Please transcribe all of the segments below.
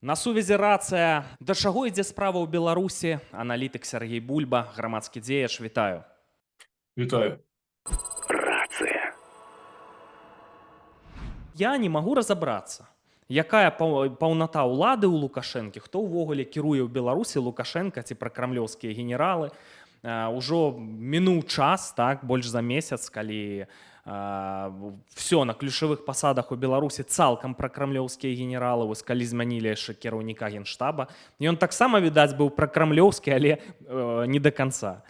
На сувязі рацыя. Да чаго ідзе справа ў Беларусі? Аналітык Сергей Бульба, грамадскі дзеяч, вітаю. Вітаю. Рация. Я не магу разабрацца, якая паўната ўлады ў Лукашэнкі, хто ўвогуле кіруе ў Беларусі, Лукашенка ці пракрамлёўскія генералы. Ужо мінуў час, так, больш за месяц, калі все на ключавых пасадах у Беларусі цалкам пракрамлёўскія генералы, вось калі змянілі яшчэ кіраўніка генштаба. Ён таксама, відаць, быў пракрамлёўскі, але не да канца.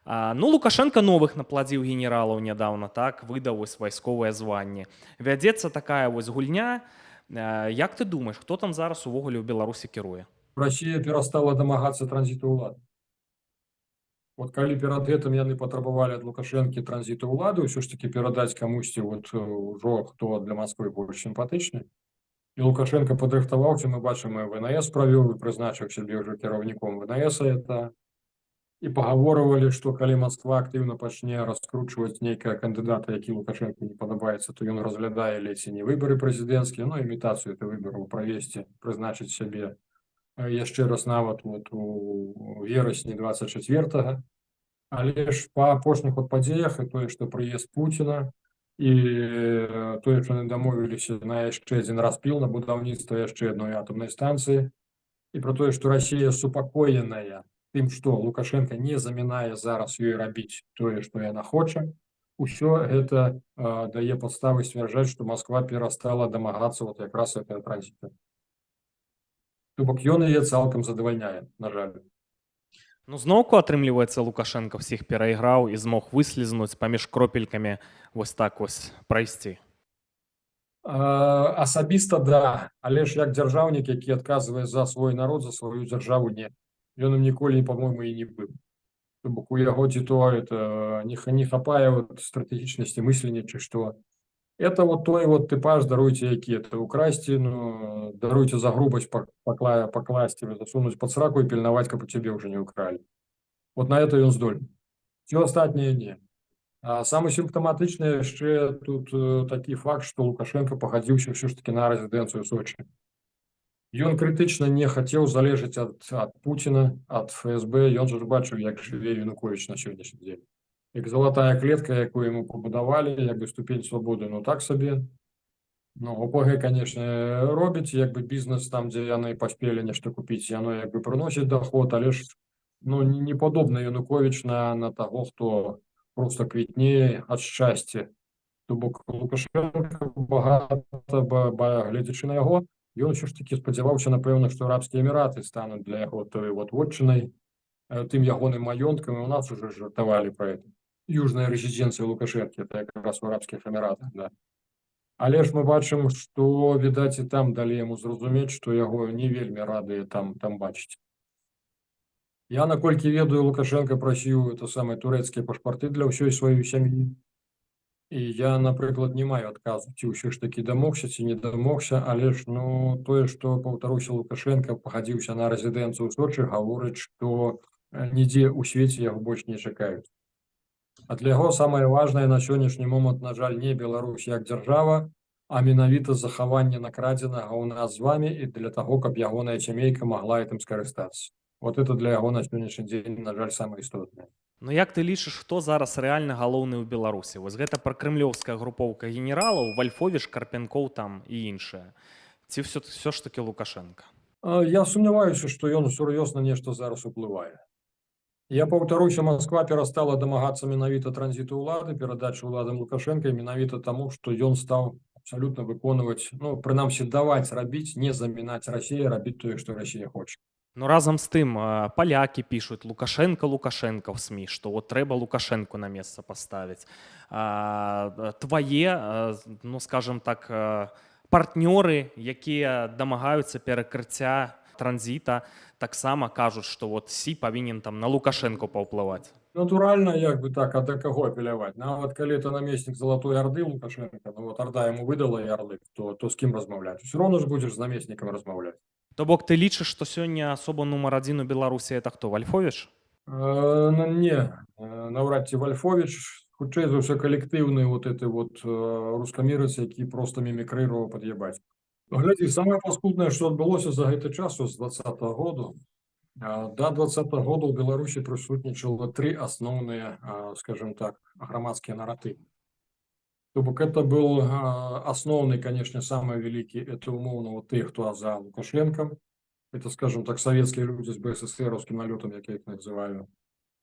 Ну, Лукашенко новых напладзіў генералаў нядаўна, так, выдаў вось вайсковыя званні. Вядзецца такая вось гульня. Як ты думаеш, хто там зараз увогуле ў Беларусі кіруе? Россия перестала домагаться транзиту улады. Вот калі перад гэтым яны патрабавалі ад Лукашэнкі транзіту ўлады, ўсё ж таки перадаць камусьці ужо хто для Москвы больш сімпатычны. І Лукашенко падрыхтаваўся, мы бачым, і ВНС правёў і прызначыў сябе ўжо кіраўніком ВНС это. І пагаворвалі, што калі Москва актыўна пачне раскручваць нейкага кандыдата, які Лукашенко не падабаецца, то ён разглядае ледзь не выбары прэзідэнцкія, ну імітацыю ты выбараў правесці, прызначыць сябе яшчэ раз нават у верасні 24-го. Але ж па апошніх падзеях і тое, што прыезд Пуціна і тое, што яны дамовіліся на яшчэ адзін распіл на будаўніцтва яшчэ адной атомнай станцыі, і пра тое, што Расія супакоеная тым, што Лукашенко не замінае зараз ёй рабіць тое, што яна хоча, усё гэта дае падставы сцвярджаць, што Москва перастала дамагацца вот якраз гэтага транзіта. То бок ён яе цалкам задавальняе, на жаль. Ну, зноўку атрымліваецца, Лукашенко всіх перайграў і змог выслізнуць паміж кропелькамі вось так вось прайсці. Асабіста да, але ж як дзяржаўнік, які адказвае за свой народ, за сваю дзяржаву, не. Ён ім ніколі, по-мойму, і не быў. То бок у яго ці то не хапае стратэгічнасці мыслення, ці што. Это вот той вот типаж, даруйте, які это украсці, ну, даруйте за грубость покласти, засунуть под сраку и пильновать, как у тебе уже не украли. Вот на это он здольны. Все остальное не. А самый симптоматичный еще тут такой факт, что Лукашенко погодился все ж таки на резиденцию Сочи. И он критично не хотел залежать от Путина, от ФСБ, и он же бачив, як живе Янукович на сегодняшний день. Як золотая клетка, яку йому побудували, якби ступінь свободи, ну так собі. Ну, ОПГ, конечно, робить, якби бізнес там, де яны поспели нечто купить, яно якби приносить доход, але ж ну, не подобно Янукович на того, хто просто квітніє від щастя. То бок Лукашенко багато, глядячи на його, і він все ж таки сподівався, напевно, що Арабські Емірати стануть для його тою от вотчиною, тим ягоним майонтком, і у нас уже жартовали про це. Южная резиденция Лукашенко, это как раз в Арабских Эмиратах, да. Але ж мы бачым, што, відаць, і там далі яму зразумець, што яго не вельмі радыя там бачыць. Я, наколькі ведаю, Лукашенко прасіў это самыя турэцкія пашпарты для ўсёй сваёй сям'і. І я, напрыклад, не маю адказу, ці ўсё ж такі дамогся, ці не дамогся, але ж, ну, тое, што, паўтаруся, Лукашенко пагадзіўся на рэзідэнцыю ў Сочы, гаворыць, што нідзе ў свеце яго больш не чакаюць. А для яго самае важнае на сённяшні момант, на жаль, не Беларусь як дзяржава, а менавіта захаванне накрадзенага ў нас з вами і для таго, каб ягоная сямейка магла гэтым скарыстацца. Вот это для яго на сённяшні дзень, на жаль, самае істотнае. Ну як ты лічыш, хто зараз рэальна галоўны ў Беларусі? Вось гэта пракрэмлёўская групоўка генералаў, Вальфовіч, Карпенкоў там і іншыя. Ці ўсё ж таки Лукашенко? Я сумняваюся, што ён сур'ёзна нешта зараз уплывае. Я паўтаруся, Москва перастала дамагацца менавіта транзіту ўлады, перадачы ўладам Лукашенко, менавіта таму, што ён стаў абсалютна выконваць, ну, прынамсі даваць рабіць, не замінаць Расію, рабіць тое, што Расія хоча. Ну разам з тым, палякі пішуць Лукашенко ў СМІ, што от трэба Лукашенку на месца паставіць. Твае, ну скажем так, партнёры, якія дамагаюцца перакрыцця транзіта, таксама кажуць, што вот Сі павінен там на Лукашенко паўплываць. Натуральна, як бы так, а да каго апеляваць? Нават калі это намеснік Залатой Арды Лукашенко, ну вот Арда яму выдала ярлык, то з кім размаўляць? Усё роўно ж будзеш з намеснікам размаўляць. То бок ты лічыш, што сёння асоба нумар адзін у Беларусі это хто, Вальфовіч? Не, наўрад ці Вальфовіч, хутчэй за ўсё калектыўны вот эты вот рускамірац, які проста мімікрыраваў пад ебаць. Глядзі, самае паскуднае, што адбылося за гэты час з 20-го году. Да 20-го года ў Беларусі прысутнічала 3 асноўныя, скажем так, грамадскія наратывы. То бок это был основный, конечно, самый великий, это умовно вот те, кто за Лукашенко. Это, скажем так, советские люди с БССРовским налетом, як я их называю.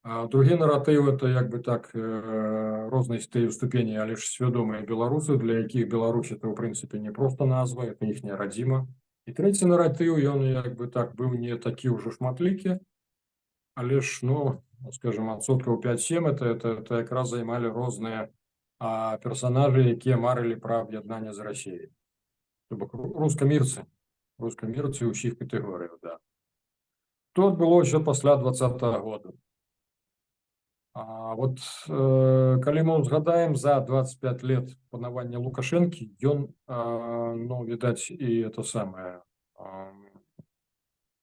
А другі наратив это як би так розної ступені, але ж свідомі білоруси, для яких Білорусь это в принципі не просто назва, это їхня родима. І третій наратив, він як би так був не такі вже шматлікі, але ж, ну, скажем, відсотків 5-7 это якраз займали різні персонажі, які марили про об'єднання з Росією. Тобто рускомірці у всіх категоріях, да. То було ще після 20-го года. Вот калі мы узгадаем за 25 лет панавання Лукашэнкі, ён, ну, відаць, і это самае,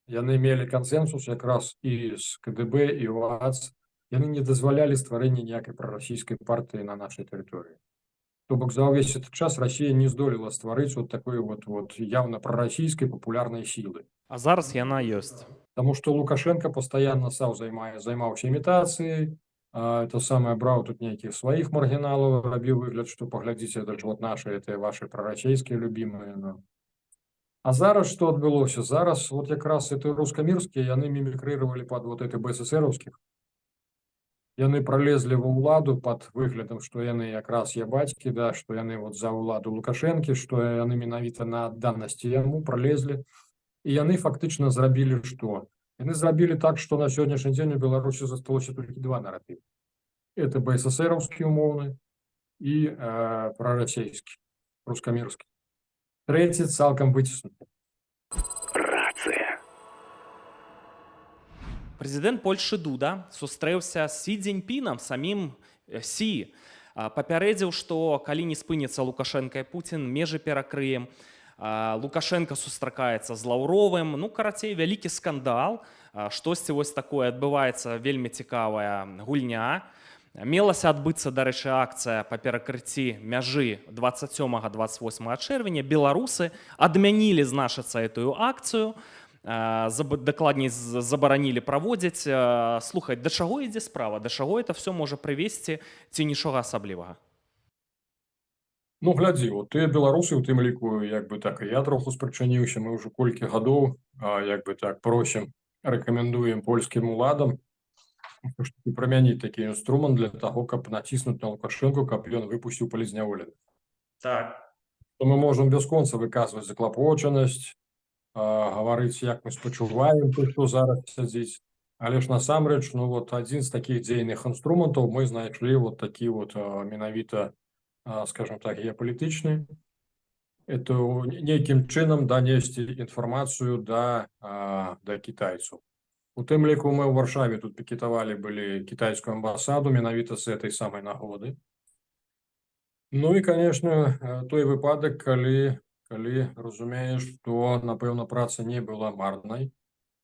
яны мелі кансенсус якраз і з КДБ, і ОАЦ, яны не дазвалялі стварэння ніякай прарасійскай партыі на нашай тэрыторыі. То бок за ўвесь этот час Россия не здолела стварыць вот такой вот явно прарасійскай папулярнай сілы. А зараз яна ёсць. Потому что Лукашенко постоянно сам займаўся імітацыяй, это самое брал тут неких своих маргиналов, робил выгляд, что поглядите, это же вот наши, это ваши пророчейские любимые. Ну. А зараз что отбылося? Зараз вот как раз это русскомирские, яны мимикрировали под вот это БССРовских. Яны пролезли в уладу под выглядом, что яны как раз ебатьки, да, что яны вот за уладу Лукашенки, что яны менавіта на данности ему пролезли. И яны фактично зрабили что? Яны зрабілі так, што на сённяшні дзень у Беларусі засталося толькі 2 наратывы. Это БССРовскі умоўны і прарасійскі, рускамірскі. Трэці цалкам выціснуты. Рацыя. Прэзідэнт Польшчы Дуда сустрэўся з Сі Цзіньпінам, самім Сі. Папярэдзіў, што калі не спыніцца Лукашенка і Пуцін, межы перакрыем. Лукашенко сустракаецца з Лаўровым, ну, карацей, вялікі скандал, штосьці вось такое адбываецца, вельмі цікавая гульня. Мелася адбыцца, дарэчы, акцыя па перакрыцці мяжы 27-28 чэрвеня. Беларусы адмянілі, значыцца, этую акцыю, дакладней забаранілі праводзіць. Слухай, да чаго ідзе справа, да чаго это все можа прывесці, ці нічога асаблівага? Ну, глядзі, вот ты беларусы у тым ліку, як бы так, і я троху спрачыніўся, мы ўжо колькі гадоў, як бы так, просім, рэкамендуем польскім уладам прымяніць такі інструмент для таго, каб націснуць на Лукашэнку, каб ён выпусціў палізняволеных. Так. То мы можам бясконца выказваць заклапочанасць, гаварыць, як мы спачуваем той, хто зараз сядзіць. Але ж насамрэч, ну, вот адзін з такіх дзейных інструментаў мы знайшлі вот такі вот менавіта, скажем так, геополитичный, это неким чином донести информацию до китайцев. У тым ліку мы в Варшаве тут пикетовали были китайскую амбассаду, менавіта с этой самой нагоды. Ну и, конечно, той выпадок, калі разумеешь, что, напэўна, праца не была марной,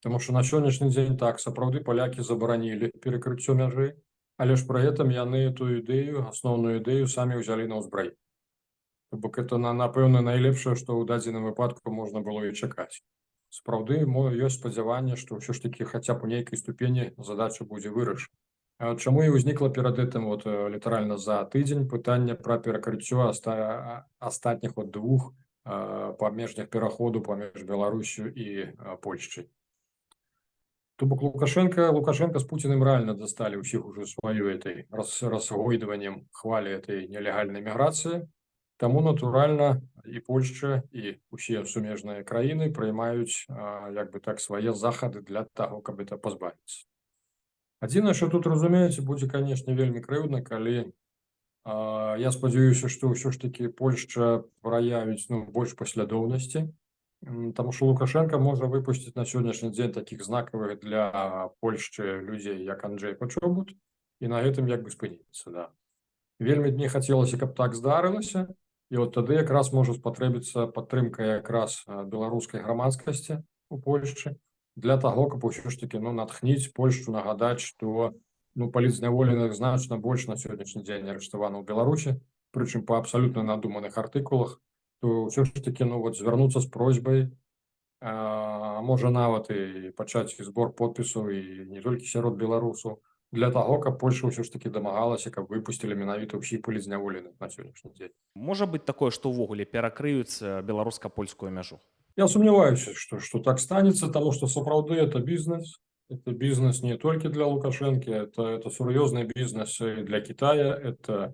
потому что на сённяшні дзень так, сапраўды поляки забаранілі перекрыццё мяжы, але ж при этом яны эту ідэю, асноўную ідэю самі ўзялі на ўзбраенне. Бок это, напэўна, найлепшае, што ў дадзеным выпадку можна было і чакаць. Сапраўды, ёсць спадзяванне, што ўсё ж такі хаця б у нейкай ступені задача будзе вырашана. Чаму і ўзнікла перад гэтым вот літаральна за тыдзень пытанне пра перакрыццё астатніх от 2 памежных пераходу паміж Беларусю і Польшчай. То бок Лукашенко с Путиным реально достали у всех уже свою этой разгойдыванием хвали этой нелегальной миграции. Тому натурально и Польша, и все сумежные краины приймають, як би так, свої заходи для того, каб это позбавиться. Адзінае, що тут, разумееце, будзе, конечно, вельмі крыўдна, калі я спадзяюся, што ўсё ж таки Польша праявіць, ну, больш паслядоўнасці. Потому что Лукашенко может выпустить на сегодняшний день таких знаковых для Польши людей, как Анджей Почобут, и на этом як бы спыніцца, да. Вельмі не хотелось, каб так здарылася, и вот тады как раз может спатрэбіцца падтрымка как раз беларускай грамадскасці у Польшчы для того, каб ўсё ж таки, ну, натхніць Польшчу, нагадаць, что, ну, палізняволеных значна больш на сегодняшний день арыштавана ў Беларусі, прычым по абсолютно надуманых артыкулах. то все ж таки, ну вот звярнуцца з просьбай, можа нават і пачаць збор подпісаў і не толькі сярод беларусаў, для таго, каб Польша ўсё ж таки дамагалася, каб выпусцілі менавіта ўсіх палізняволеных на сённяшні дзень. Можа быць такое, што ўвогуле перакрыюць беларуска-польскую мяжу. Я сомневаюсь, что так станется, потому что сапраўды это бизнес. Это бизнес не только для Лукашенко, это серьезный бизнес и для Китая. Это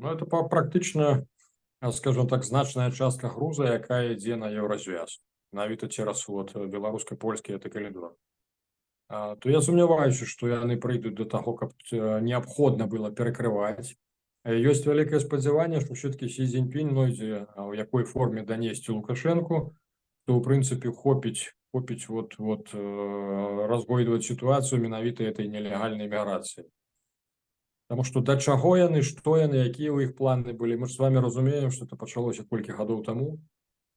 практично, скажем так, значная частка груза, якая ідзе на еўразвяз. Навіта цераз вот беларуска-польскі гэты калідор. То я сомневаюсь, что яны прыйдуць до таго, каб неабходна было перакрываць. Ёсць вялікае спадзяванне, што все-таки Сі Цзіньпінь знойдзе у якой форме данесці Лукашенку, то в принципе хопіць разгойдваць ситуацию менавіта этой нелегальной миграции. Потому что да чаго яны, што яны, якія ў іх планы былі, мы ж с вами разумеем, что это пачалося колькі гадоў таму.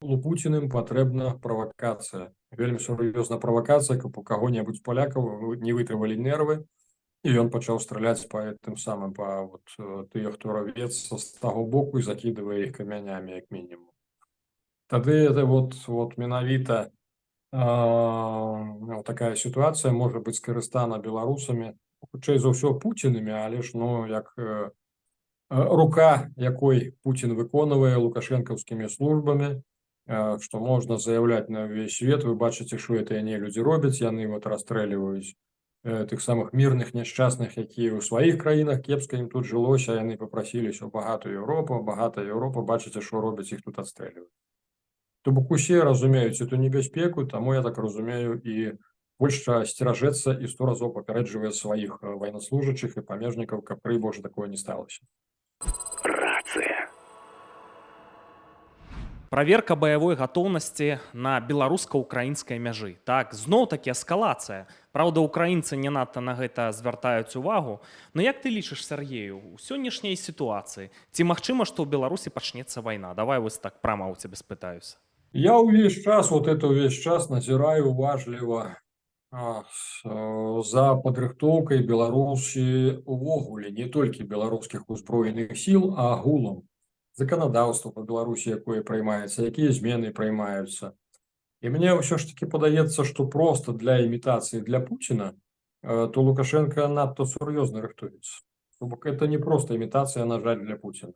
Лупуціным патрэбна правакацыя, вельмі сур'ёзна правакацыя, каб у каго-небудзь з палякаў не вытрывалі нервы, і ён пачаў страляць па тым самым па тых, хто равецца з таго боку і закідывае іх камянямі як мінімум. Тады это менавіта такая ситуация может быть скарыстана беларусамі, хутчэй за ўсё пуцінамі, але ж як рука, якой Путін выконвае лукашэнкаўскімі службамі, што можна заяўляць на ўвесь свет. Вы бачыце, што это яны людзі робяць, яны расстрэльваюць тых самых мірных няшчасных, якія ў сваіх краінах кепска ім тут жылося, яны папрасіліся ў багатая Еўропа, бачыце, што робяць, іх тут адстрэльваюць. То бок усе разумеюць эту небяспеку, таму я так разумею, і Польшча сцеражэцца і 100 разоў папярэджвае сваіх ваеннаслужачых і памежнікаў, каб пры Божа такое не сталося. Рация. Праверка баявой гатоўнасці на беларуска-украінскай мяжы. Так, зноў-такі эскалацыя. Праўда, украінцы не надта на гэта звяртаюць увагу. Но як ты лічыш, Сергею, у сённяшняй сітуацыі, ці магчыма, што ў Беларусі пачнецца вайна? Давай вось так прама ў цябе спытаюся. Я увесь час назіраю уважліва за падрыхтоўкай Беларусі увогуле, не толькі беларускіх узброеных сіл, а агулам. Заканадаўства па Беларусі, якое прымаецца, якія змены прымаюцца. І мне ўсё ж таки падаецца, што проста для імітацыі для Пуціна, то Лукашенко надта сур'ёзна рыхтуецца. То бок это не проста імітацыя, на жаль, для Пуціна.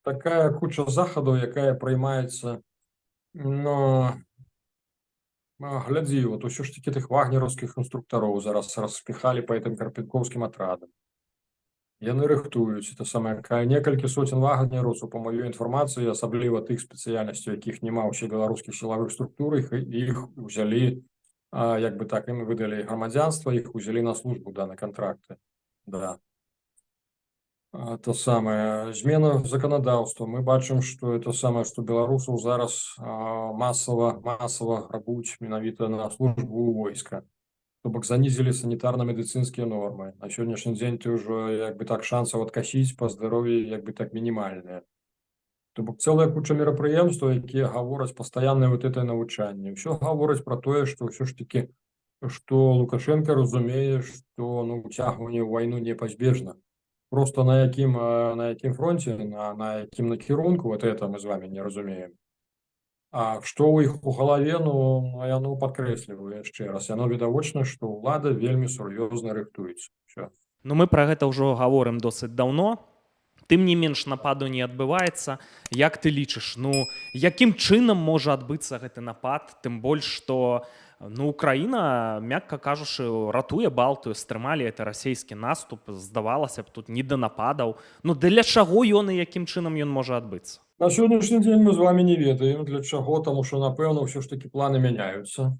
Такая куча захадаў, якая прымаецца, глядзі, ўсё ж таки тых вагнераўскіх інструктароў зараз распіхалі па гэтым карпенкоўскім атрадам. Яны рыхтуюць, это самае, некалькі соцень вагнераўцаў, па маёй інфармацыі, асабліва тых спецыяльнасцяў, якіх няма ўсе беларускіх сілавых структур, іх узялі, як бы так, ім выдалі грамадзянства, іх узялі на службу, на контракты. Да. То самае, змена заканадаўства. Мы бачым, што это самае, што беларусаў зараз масава грабуць менавіта на службу ў войска. То бок занізілі санітарна-медыцынскія нормы. На сённяшні дзень ты ўжо, як бы так, шансаў адкасіць па здароўі, як бы так, мінімальныя. То бок цэлая куча мерапрыемстваў, якія гавораць пастаяннае это навучанне. Ўсё гавораць пра тое, што ўсё ж таки, што Лукашенко разумее, што уцягванне ў вайну непазбежна. Просто на якім фронте, на якім накірунку, это мы з вами не разумеем. А што ў іх у галаве, яно падкрэсліваю яшчэ раз. Яно відавочна, што ўлада вельмі сур'ёзна рыхтуецца. Мы пра гэта ўжо гаворым досыць даўно. Тым не менш, нападу не адбываецца. Як ты лічыш, якім чынам можа адбыцца гэты напад? Тым больш, што Украіна, мякка кажучы, ратуе Балтыю, стрымалі это расійскі наступ, здавалася б, тут не да нападаў. Для чаго ён і якім чынам ён можа адбыцца? На сённяшні дзень мы з вами не ведаем, для чаго, таму што, напэўна, ўсё ж таки планы мяняюцца.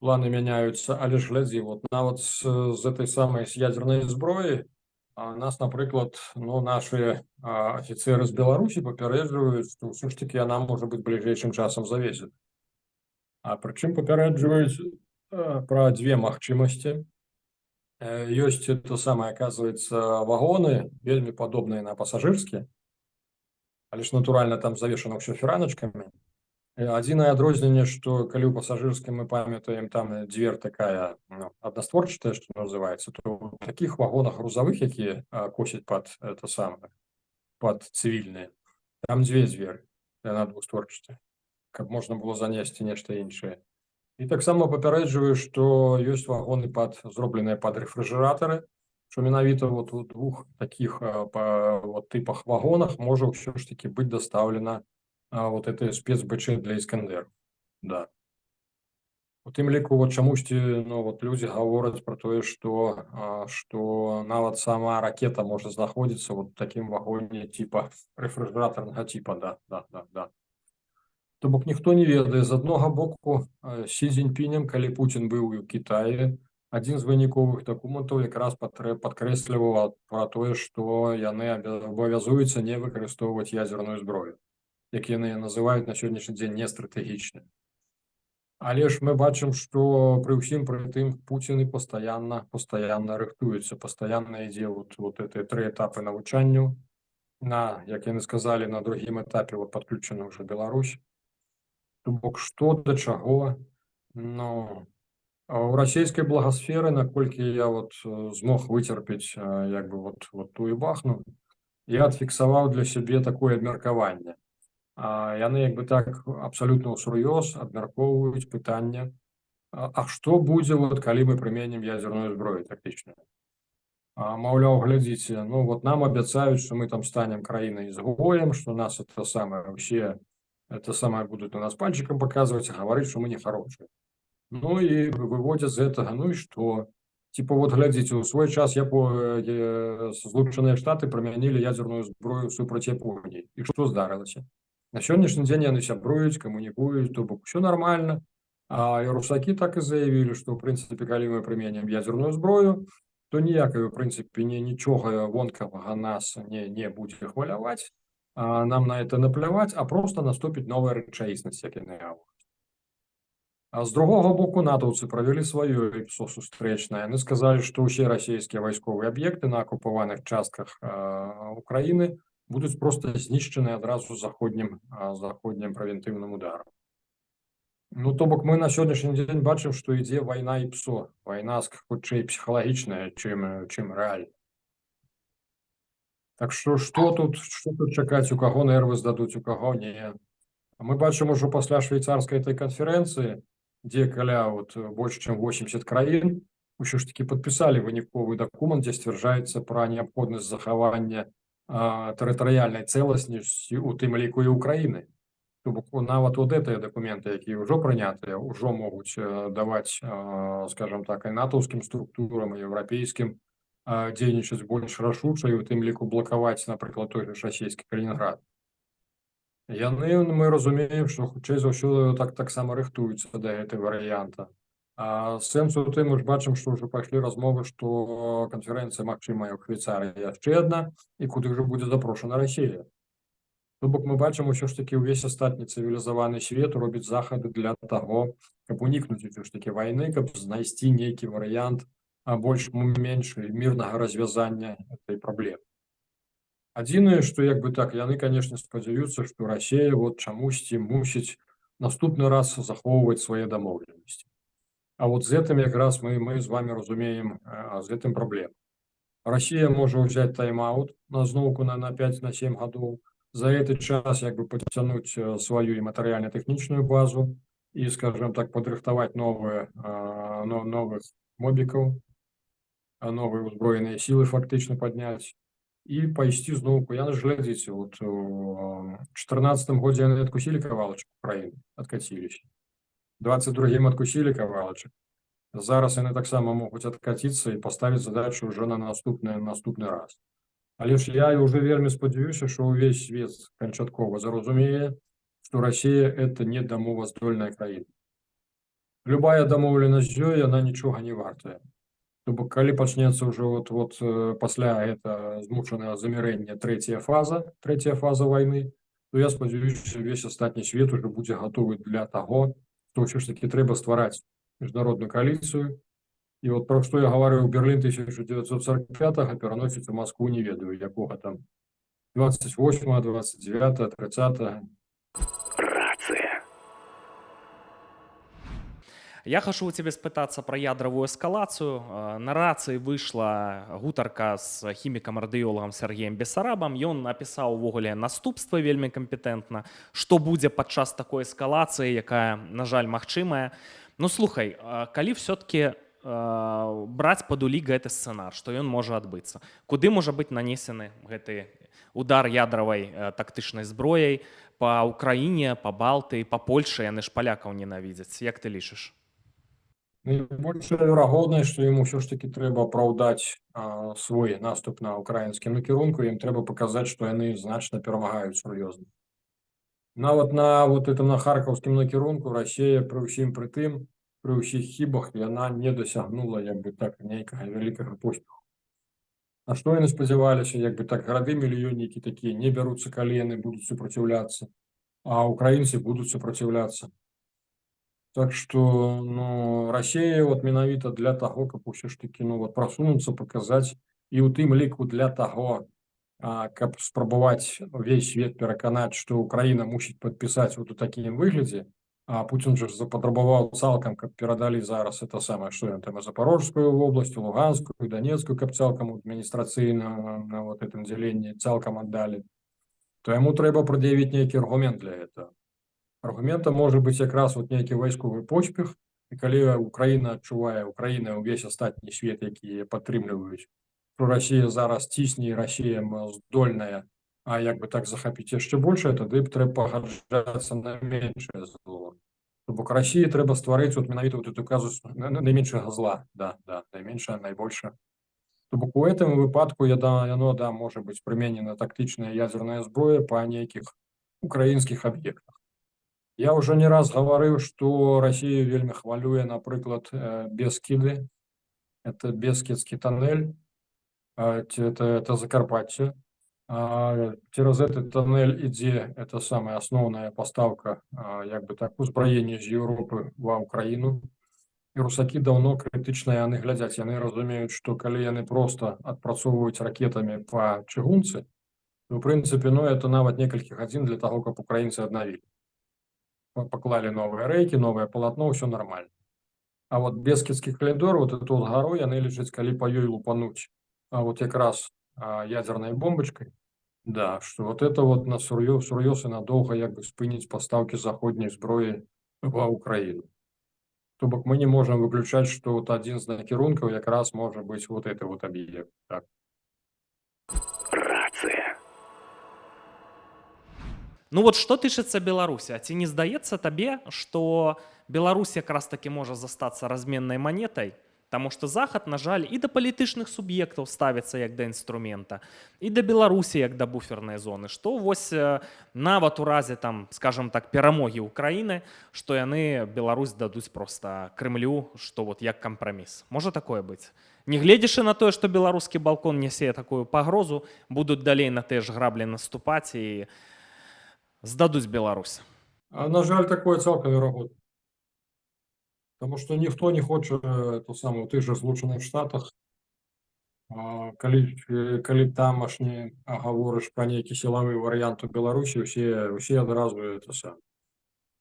Але ж глядзі, нават з этой самай ядзернай зброі нас, напрыклад, нашы афіцеры з Беларусі папярэджваюць, што ўсё ж таки яна можа быць бліжэйшым часам завезена. Прычым папярэджваюць пра дзве магчымасці. Ёсць это самае, аказваецца, вагоны, вельмі падобныя на пасажырскія, але ж, натуральна, там завешана ўсё фіраначкамі. Адзінае адрозненне, што калі ў пасажырскім мы памятаем, там дзвер такая аднастворчатая, што называецца, то ў такіх вагонах грузавых, якія косяць пад цывільныя, там дзве дзверы. на двухстворчатый, каб можна было занесці нешта іншае. І таксама папярэджваю, што ёсць вагоны зробленыя пад рэфрыжэратары, што менавіта вот у двух такіх типах вагонах можа ўсё ж таки быць дастаўлена вот это спецБЧ для Іскандеру. Да. У тым ліку вот чамусьці людзі гавораць пра тое, што нават сама ракета можа знаходзіцца вот такім вагоне типа рэфрыжэратарнага типа, да. То бок ніхто не ведае. З аднога боку, Сі Цзіньпінем, калі Пуцін быў у Кітаі, адзін з выніковых дакументаў якраз падкрэсліваў пра тое, што яны абавязуюцца не выкарыстоўваць ядзерную зброю, як яны называюць на сённяшні дзень нестратэгічнай. Але ж мы бачым, што пры ўсім пры тым Пуцін пастаянна рыхтуецца, пастаянна ідзе вот эти 3 этапы навучанню. Як яны сказалі, на другім этапе падключана ўжо Беларусь. То бок што да чаго? У расійскай благасферы, наколькі я змог выцерпець тую бахну, я адфіксаваў для сябе такое абмеркаванне. Яны так абсалютна ўсур'ёз абмяркоўваюць пытанне, а што будзе, калі мы прыменім ядзерную зброю тактычную? Маўляў, глядзіце, нам абяцаюць, што мы там станем краінай изгоем, што нас будут на нас пальчиком показывать, говорить, что мы не хорошие. И выводят з гэтага, и что? Типа глядзіце, у свой час Злучаныя Штаты прымянілі ядзерную зброю супраць Японіі. І што здарылася? На сённяшні дзень яны сябруюць, камунікуюць, то бок все нормально. А русакі так і заявілі, што, в прынцыпе, калі мы прыменім ядзерную зброю, то ніякай, в прынцыпе, нічога вонкавага нас не будзе хваляваць. Нам на это наплевать, а просто наступить новая рэчаіснасць, як яны гавораць. З другого боку, натаўцы правялі сваё ІПСО сустрэчнае. Яны сказалі, што ўсе расійскія вайсковыя аб'екты на акупаваных частках Украіны будуць просто знішчаны адразу заходнім прэвентыўным ударам. То бок мы на сённяшні дзень бачым, што ідзе вайна ІПСО, вайна хутчэй псіхалагічная, чым рэальна. Так што тут чакаць, у каго нервы здадуць, у каго не. Мы бачым ужо пасля швейцарскай этой канферэнцыі, дзе каля больш чым 80 краін ўсё ж таки падпісалі выніковы дакумент, дзе сцвярджаецца пра неабходнасць захавання тэрытарыяльнай цэласнасці, у тым ліку і Украіны. То бок нават гэтыя дакументы, якія ўжо прынятыя, ўжо могуць даваць, скажем так, і натаўскім структурам, і еўрапейскім дзейнічаць больш рашуча, і у тым ліку блакаваць, напрыклад, той же расійскі Калінінград. Мы разумеем, што хутчэй за ўсё таксама рыхтуюцца да гэтай варыянта. Сэнс у тым, мы ж бачым, што ўжо пайшлі размовы, што канферэнцыя магчымая ў Швейцарыі яшчэ адна, і куды ўжо будзе запрошана Расія. То бок мы бачым усё ж такі ўвесь астатні цывілізаваны свет робіць захады для таго, каб унікнуць усё ж такі вайны, каб знайсці нейкі варыянт больш-менш мірнага развязання этой праблемы. Адзінае, што яны, канешне, спадзяюцца, што Расія чамусьці мусіць наступны раз захоўваць свае дамоўленасці. А з гэтым якраз мы з вами разумеем, з гэтым праблема. Расія можа ўзяць тайм-аут зноўку на 5-7 гадоў, за гэты час пацянуць сваю і матэрыяльна-тэхнічную базу і, скажем так, падрыхтаваць новых мобікаў, новыя ўзброеныя сілы фактычна падняць і пайсці зноўку. Яны ж глядзіце, у 14 годзе яны адкусілі кавалачак Украіны, адкаціліся. 22-м адкусілі кавалачак. Зараз яны таксама могуць адкаціцца і паставіць задачу ўжо на наступны раз. Але ж я ўжо вельмі спадзяюся, што ўвесь свет канчаткова зразумее, што Расія – это не дамоваздольная краіна. Любая дамоўленасць з ёй, яна нічога не вартая. То бок, калі пачнецца ўжо пасля змушанага замірэння трэцяя фаза вайны, то я спадзяюся, весь астатні свет уже будзе гатовы для таго, што ўсё ж такі трэба ствараць міжнародную коаліцыю. І пра што я гаварыў, Берлін 1945-го пераносіць у Маскву, не ведаю, якога там 28-го, 29-го, 30-го. Рацыя. Я хочу у цябе спытацца пра ядравую эскалацыю. На рацыі выйшла гутарка з хімікам-радыёлагам Сергеем Бесарабам. Ён апісаў увогуле наступствы вельмі кампетэнтна, што будзе падчас такой эскалацыі, якая, на жаль, магчымая. Ну слухай, калі все-таки браць пад улік гэты сцэнар, што ён можа адбыцца, куды можа быць нанесены гэты удар ядравай тактычнай зброяй па Ўкраіне, па Балтыі, па Польшы, яны ж палякаў ненавідзяць. Як ты лічыш? Найбольшая верагоднасць, што ім усё ж такі трэба апраўдаць свой наступ на ўкраінскім накірунку, ім трэба паказаць, што яны значна перамагаюць сур'ёзна. Нават на вот этом на харкаўскім накірунку Расія пры ўсім пры тым, пры ўсіх хібах яна не дасягнула як бы так нейкага вялікага поспеху. А што яны спадзяваліся, як бы так гарады-мільённікі такія не бяруцца, калі яны будуць супраціўляцца, а украінцы будуць супраціўляцца. Так что, ну, Россия вот менавіта для того, каб усё ж таки, ну, вот просунуцца, показать, і ў тым ліку для того, каб спрабаваць увесь свет пераканаць, што Украіна мусіць падпісаць вот у такім выглядзе, а Путін же запатрабаваў цалкам, каб перадалі зараз это самае, што ён там і Запорожскую область, Луганскую, Донецкую, каб цалкам адміністрацыйна на вот этом дзяленні цалкам аддалі, то яму трэба прад'явіць нейкі аргумент для этого. Аргументом может быть якраз вот нейкі вайсковы поспех, і калі Украіна адчувае, Украіна ўвесь астатні свет, які падтрымліваюць, што Расія зараз цісне, і Расія здольная, як бы так захапіць яшчэ большае, тады трэба пагаджацца на меншае зло. То бок Расіі трэба стварыць вот менавіта вот эту казус найменшага зла, да, найменшае, найбольшае. То бок у гэтым выпадку яно можа быць прыменена тактычная ядзерная зброя па нейкіх украінскіх аб'ектах. Я уже не раз говорил, что Россию вельмі хвалюе, напрыклад, Бескіды. Это Бескідскі тоннель, это Закарпатье. Через этот тоннель ідзе это самая основная поставка як бы так узброення з Европы ва Украину. І русаки давно критычна яны глядзяць, яны разумеюць, што калі яны просто адпрацоўваюць ракетами по чыгунцы, то, в принципе, ну, это нават некалькі гадзін для того, каб украінцы аднавілі. Поклали новые рейки, новое полотно, все нормально. А вот Бескідскі коридор, вот эту вот гору, яны лежать, калі по ёй лупануть, вот как раз ядерной бомбочкой, да, что вот это вот на сур'ёз и надолго як бы спыніць поставки заходней зброі во Украину. То бок мы не можем выключать, что вот один из накірункаў как раз может быть вот это вот объект. Так. Рация. Ну вот што тычыцца Беларусі, а ці не здаецца табе, што Беларусь якраз таки можа застацца разменнай манетай, таму што Захад, на жаль, і да палітычных суб'ектаў ставіцца як да інструмента, і да Беларусі як да буфернай зоны, што вось нават у разе там, скажем так, перамогі Украіны, што яны Беларусь дадуць проста Крымлю, што вот як кампраміс. Можа такое быць? Не гледзячы на тое, што беларускі балкон нясе такую пагрозу, будуць далей на тыя ж граблі наступаць і здадуць Беларусь. На жаль, такое цалкам верагодна. Потому что никто не хочет эту самую, в тых же Злучаных Штатах, калі тамашні гаворыш пра нейкі сілавы варыянт у Беларусі, усе адразу это сам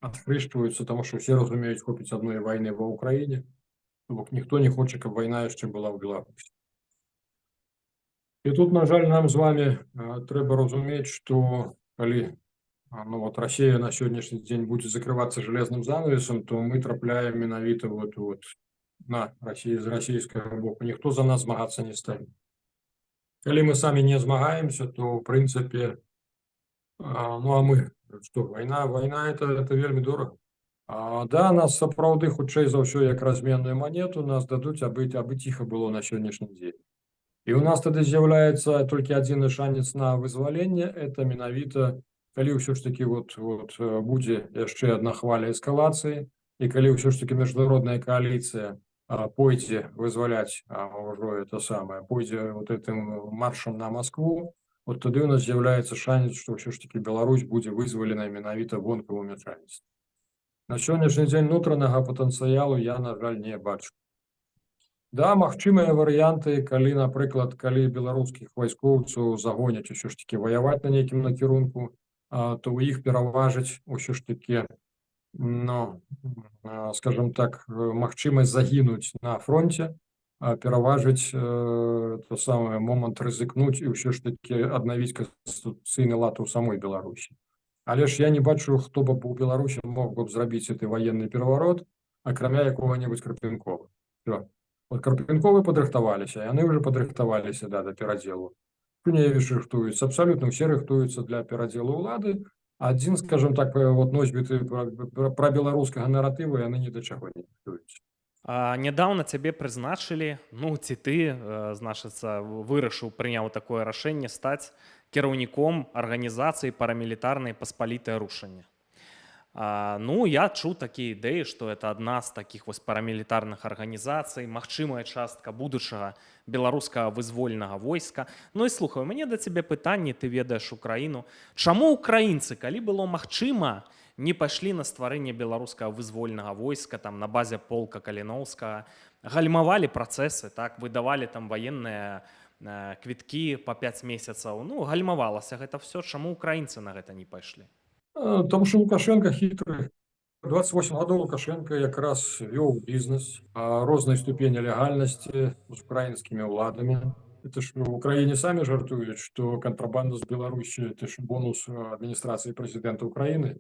адхрышчваюцца, тому што ўсе разумеюць, хопіць адной вайны ва Ўкраіне. То бок ніхто не хоча, каб вайна яшчэ была ў Беларусі. І тут, на жаль, нам з вами трэба разумець, што калі ну вот Россия на сегодняшний день будет закрываться железным занавесом, то мы трапляем менавіта вот на России з расійскага боку. Никто за нас змагацца не станет. Калі мы сами не змагаемся, то в принципе, ну а мы что, война это вельмі дорого. Да, нас сапраўды хутчэй за ўсё як разменную монету нас дадуць, абы ціха было на сегодняшний день. И у нас тады з'яўляецца толькі адзіны шанец на вызваленне, это менавіта калі ўсё ж таки вот будзе яшчэ одна хваля эскалацыі, і калі ўсё ж таки міжнародная коаліцыя пойдзе вызваляць ўжо это самае, пойдзе вот этим маршам на Москву, вот тады у нас з'яўляецца шанец, што ўсё ж таки Беларусь будзе вызвалена менавіта вонкавым начальніцтвам. На сённяшні дзень унутранага патэнцыялу я, на жаль, не бачу. Да, магчымыя варыянты, калі, напрыклад, калі беларускіх вайскоўцаў загоняць усё ж таки ваяваць на нейкім накірунку, то у іх пераважыць усё ж таки Ну, скажем так, магчымасць загінуць на фронте, пераважыць то самае момант рызыкнуць і ўсё ж таки аднавіць канстытуцыйны лад у самой Беларусі. Але ж я не бачу, хто б у Беларусі мог бы зрабіць гэты военный пераворот, акрамя якога-небудзь Карпенкова. Всё. Вот Карпенковы падрыхтаваліся, яны ўжо падрыхтаваліся да перадзелу. Куневіч рыхтуецца, абсалютна ўсе рыхтуюцца для перадзелу ўлады. Адзін, скажем так, вот носьбіты пра беларускага наратыву яны ні да чаго не рыхтуюцца. Нядаўна цябе прызначылі, ну ці ты, значыцца, вырашыў, прыняў такое рашэнне стаць кіраўніком арганізацыі парамілітарнай паспалітае рушанне. Ну, я чуў такія ідэі, што это адна з такіх вось парамілітарных арганізацый, магчымая частка будучага беларускага вызвольнага войска. Ну і слухай, у мяне да цябе пытанне, ты ведаеш Украіну. Чаму украінцы, калі было магчыма, не пайшлі на стварэнне беларускага вызвольнага войска там на базе полка Каліноўскага, гальмавалі працэсы, так, выдавалі там ваенныя квіткі па 5 месяцаў. Ну, гальмавалася гэта все, чаму украінцы на гэта не пайшлі? Тому что Лукашенко хитрый. 28 гадоў Лукашенко якраз вёў бізнес рознай ступені легальнасці з украінскімі ўладамі. Это ж в Украіне самі жартуюць, што кантрабанда з Беларусі это ж бонус адміністрацыі прэзідэнта Украіны.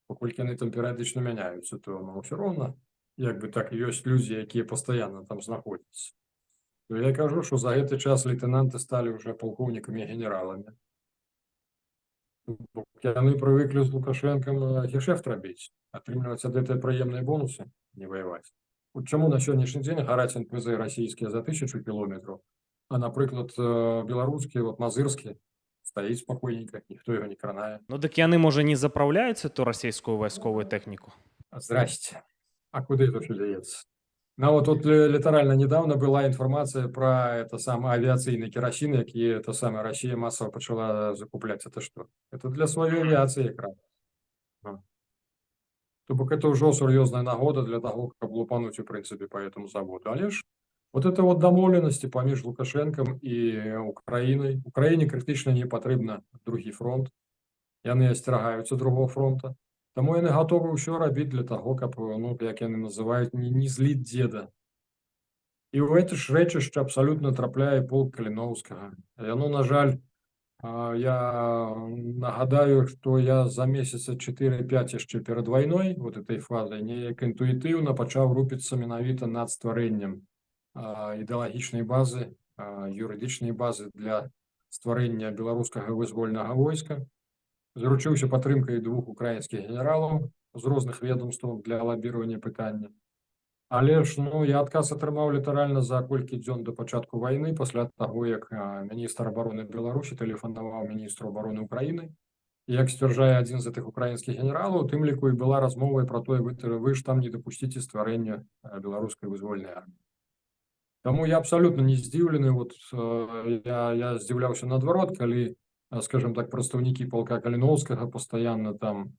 Паколькі яны там перыядычна мяняюцца, то ўсё роўна, як бы так ёсць людзі, якія пастаянна там знаходзяцца. То я кажу, што за гэты час лейтенанты сталі ўжо палкоўнікамі і генераламі. Яны прывыклі з Лукашэнкам гешэфт рабіць, атрымліваць ад гэтыя прыемныя бонусы, не ваяваць. Вот чаму на сённяшні дзень гараць НПЗ расійскія за 1000 кілометраў, а, напрыклад, беларускі, вот мазырскі, стаіць спакойненька, ніхто яго не кранае. Ну, дык яны, можа, не запраўляюць эту расійскую вайсковую тэхніку? Здрасте. А куда это все деется? Ну вот тут литерально недавно была информация про это самое авиационный керосин, який это самое Россия массово начала закуплять. Это что? Это для своей авиации экран. То бок это уже серьезная нагода для того, как лупануть, в принципе, по этому заводу. Але ж вот это вот домовленности поміж Лукашенком и Украиной. Украине критично не потрібно другий фронт. Яны асцерагаюцца другого фронта. Таму яны гатовы ўсё рабіць для таго, каб, ну, як яны называюць, не зліць дзеда. І ў гэта ж рэчышча абсалютна трапляе полк Каліноўскага. Яно, на жаль, я нагадаю, што я за месяца 4-5 яшчэ перад вайной, вот этой фазай, неяк інтуітыўна пачаў рупіцца менавіта над стварэннем ідэалагічнай базы, юрыдычнай базы для стварэння беларускага вызвольнага войска. Заручыўся падтрымкай 2 украінскіх генералаў з розных ведомстваў для лабіравання пытання. Але ж, ну, я адказ атрымаў літаральна за колькі дзён да пачатку вайны, пасля таго, як міністр абароны Беларусі тэлефанаваў міністру абароны Украіны. І як сцвярджае адзін з гэтых украінскіх генералаў, у тым ліку і была размова пра тое, вы ж там не дапусціце стварэння беларускай вызвольнай арміі. Таму я абсалютна не здзіўлены, вот я здзіўляўся наадварот, калі, скажем так, прадстаўнікі полка Каліноўскага пастаянна там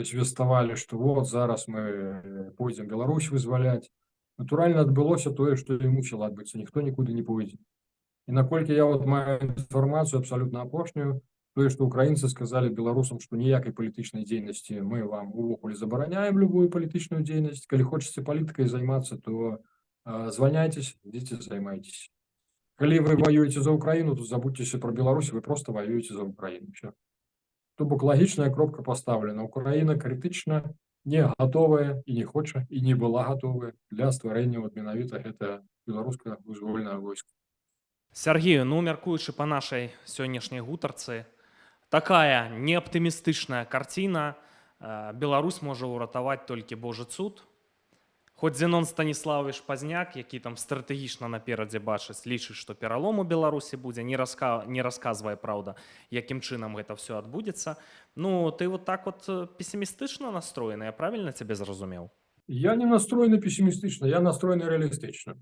звеставалі, што вот зараз мы пойдзем Беларусь вызваляць. Натуральна адбылося тое, што і мусіла адбыцца, ніхто нікуды не пойдзе. І наколькі я вот маю інфармацыю абсалютна апошнюю, тое, што украінцы сказалі беларусам, што ніякай палітычнай дзейнасці мы вам увогуле забараняем любую палітычную дзейнасць. Калі хочаце палітыкай займацца, то звальняйтесь, ідзіце, займайтесь. Калі вы воюеце за Украіну, то забудьцеся про Беларусь, вы просто воюеце за Украіну. Все. То бок лагічная кропка пастаўлена. Украіна крытычна не гатовая і не хоча, і не была гатовая для стварэння вот менавіта гэта беларускага вызвольнага войска. Сергею, ну, мяркуючы па нашай сённяшняй гутарцы, такая неаптымістычная карціна. Беларусь можа ўратаваць толькі Божы цуд. Хоць Зенон Станіславович Пазняк, які там стратэгічна наперадзе бачыць, лічыць, што пералом у Беларусі будзе, не расказвае, праўда, якім чынам гэта все адбудзецца. Ну, ты вот так вот песімістычна настроены, я правільна цябе зразумеў? Я не настроены песімістычна, я настроены рэалістычна.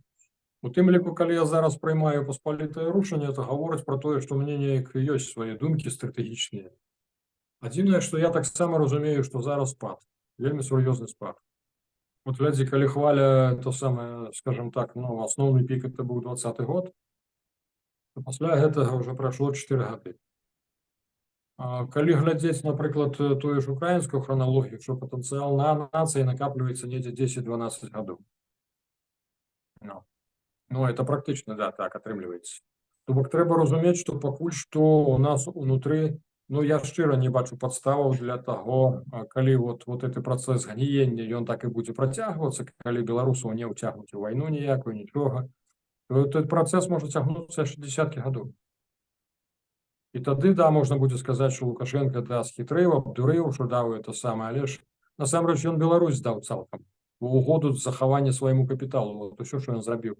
У тым ліку, калі я зараз прыймаю паспалітае рушанне, то гаворыць пра тое, што мне неяк ёсць свае думкі стратэгічныя. Адзінае, што я таксама разумею, што зараз спад, вельмі сур'ёзны спад. Вот глядзі, калі хваля, то самае, скажем так, ну, асноўны пік это быў 20-й год, то пасля гэтага ўжо прайшло 4 гады. Калі глядзець, напрыклад, тую ж украінскую храналогію, што патэнцыял нацыі накапліваецца недзе 10-12 гадоў. Ну, это практычна, да, так атрымліваецца. То бок трэба разумець, што пакуль што у нас унутры, я шчыра не бачу падставаў для таго, калі вот гэты працэс гніення, ён так і будзе працягвацца, калі беларусаў не ўцягнуць у вайну ніякую, нічога, то этот працэс можа цягнуцца яшчэ дзесяткі гадоў. І тады, да, можна будзе сказаць, што Лукашенко, да, схітрыў, абдурыў, што даў это самае, але ж насамрэч ён Беларусь здаў цалкам у угоду захавання свайму капіталу, вот усё, што ён зрабіў.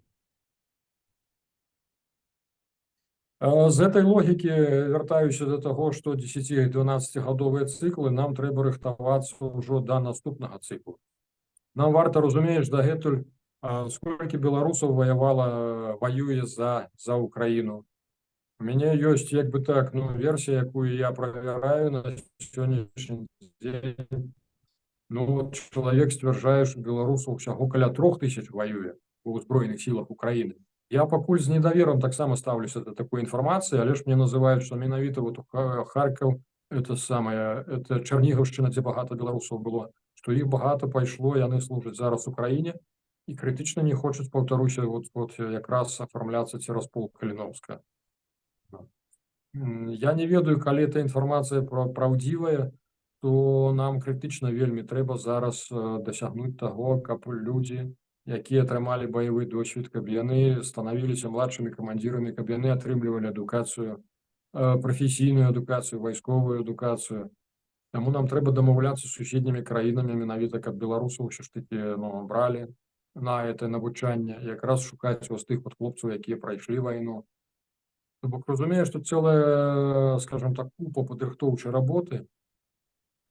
З гэтай логікі вяртаюся да таго, што 10-12гадовыя цыклы нам трэба рыхтавацца ўжо да наступнага цыклу. Нам варта, разумееш, дагэтуль сколькі беларусаў воюе за Украіну. У мяне ёсць як бы так, версія, якую я правяраю на сённяшні дзень. Чалавек сцвярджае, што беларусаў усяго каля 3000 воюе у ўзброеных сілах Украіны. Я пакуль з недаверам таксама стаўлюся да такой інфармацыі, але ж мне называюць, што менавіта Харкаў, это Чарнігаўшчына, дзе багата беларусаў было, што іх багата пайшло, яны служаць зараз Украіне і крытычна не хочуць, паўтаруся, якраз афармляцца цераз полк Каліноўска. Я не ведаю, калі эта інфармацыя праўдзівая, то нам крытычна вельмі трэба зараз дасягнуць таго, каб людзі, якія атрымалі баявы досвед, каб яны станавіліся младшымі камандзірамі, каб яны атрымлівалі адукацыю, прафесійную адукацыю, вайсковую адукацыю. Таму нам трэба дамаўляцца з суседнімі краінамі, менавіта каб беларусаў ўсё ж такі бралі на гэта навучанне, якраз шукаць тых хлопцаў, якія прайшлі вайну. То бок разумею, што цэлая, скажем так, купа падрыхтоўчай работы.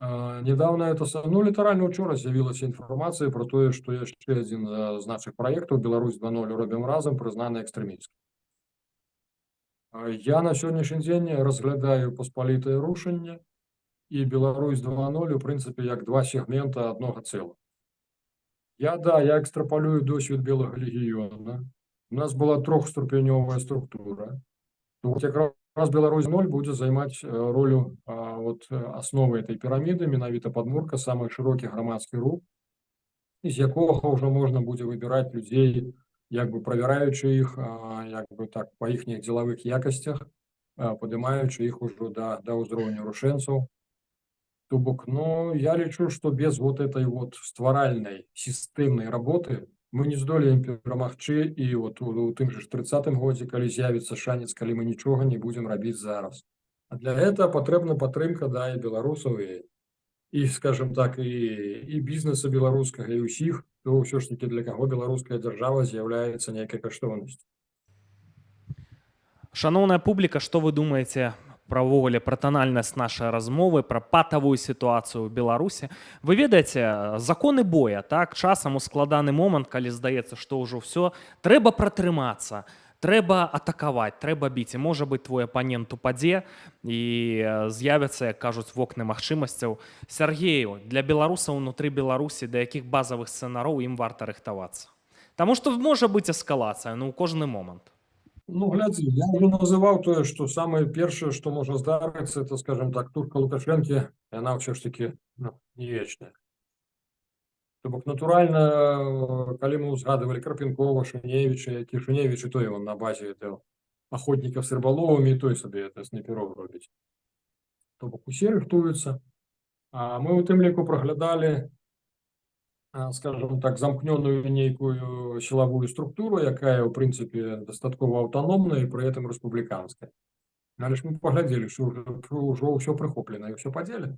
Недавно літаральна учора з'явілася інфармацыя про тое, што яшчэ адзін з нашых праектаў «Беларусь 2.0 робім разам» прызнаны экстрэміцкім. Я на сённяшні дзень разглядаю паспалітае рушанне і «Беларусь 2.0» у прынцыпе як два сегмента аднога цэлага. Я экстрапалюю досвед Белага легіёна. У нас была трохступенёвая структура. Якраз «Беларусь 0» будзе займаць ролю асновы этой піраміды, менавіта падмурка, самы шырокі грамадскі рух, з якога ўжо можна будзе выбіраць людзей, як бы правяраючы іх, як бы так, па іхніх дзелавых якасцях, падымаючы іх ужо да ўзроўню рушэнцаў. То бок, я лічу, што без этой стваральнай сістэмнай работы мы не здолеем перамагчы і у тым же 30-м годзе, калі з'явіцца шанец, калі мы нічога не будзем рабіць зараз. А для гэтага патрэбна падтрымка, і беларусаў, і, скажем так, і бізнеса беларускага, і ўсіх, то ўсё ж такі для каго беларуская дзяржава з'яўляецца нейкай каштоўнасцю. Шановная публіка, што вы думаеце пра тональнасць нашай размовы, пра патавую сітуацыю ў Беларусі? Вы ведаеце, законы боя, так, часам у складаны момант, калі здаецца, што ўжо ўсё, трэба пратрымацца, трэба атакаваць, трэба біць. І можа быць, твой апанент упадзе і з'явяцца, як кажуць, вокны магчымасцяў. Сяргею, для беларусаў унутры Беларусі, да якіх базавых сцэнароў ім варта рыхтавацца? Таму што можа быць эскалацыя, у кожны момант. Глядзі, я ўжо называў тое, што самае першае, што можа здарыцца, это, скажем так, турка Лукашэнкі, яна ўсё ж такі не вечная. То бок, натуральна, калі мы ўзгадывалі Карпенкова, Шыневіча, які Шыневіч, і той на базе охотнікаў з рыбаловамі, і той сабе снайперов робіць. То бок, усе рыхтуюцца. А мы ў тым ліку праглядалі, скажем так, замкнёную нейкую сілавую структуру, якая, ў прынцыпе, дастаткова аўтаномная і пры гэтым рэспубліканская. Але ж мы паглядзелі, што ўжо ўсё прыхоплена і ўсё падзелена.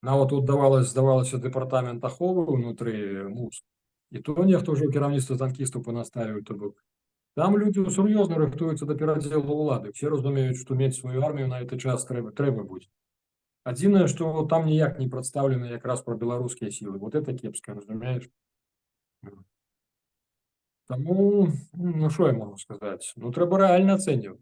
Нават тут здавалася дэпартамент аховы ўнутры МУС, і то нехто ўжо кіраўніцтва танкістаў панаставіў, то бок. Там людзі сур'ёзна рыхтуюцца да перадзелу ўлады. Все разумеюць, што мець сваю армію на гэты час трэба будзе. Адзінае, што там ніяк не прадстаўлены якраз пра беларускія сілы. Это кепска, разумееш? Таму, што я могу сказаць? Трэба рэальна ацэньваць.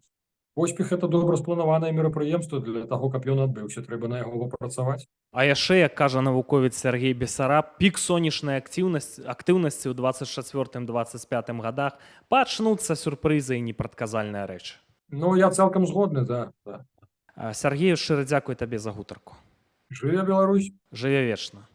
Поспех – это добра спланаванае мерапрыемства, для таго, каб ён адбыўся, трэба на яго папрацаваць. А яшчэ, як кажа навуковец Сергей Бесараб, пік сонечнай актыўнасці ў 24-25 годах пачнуцца сюрпрызы і непрадказальныя рэчы. Я цалкам згодны, да. Сяргею, шчыра дзякуй табе за гутарку. Жыве Беларусь! Жыве вечна.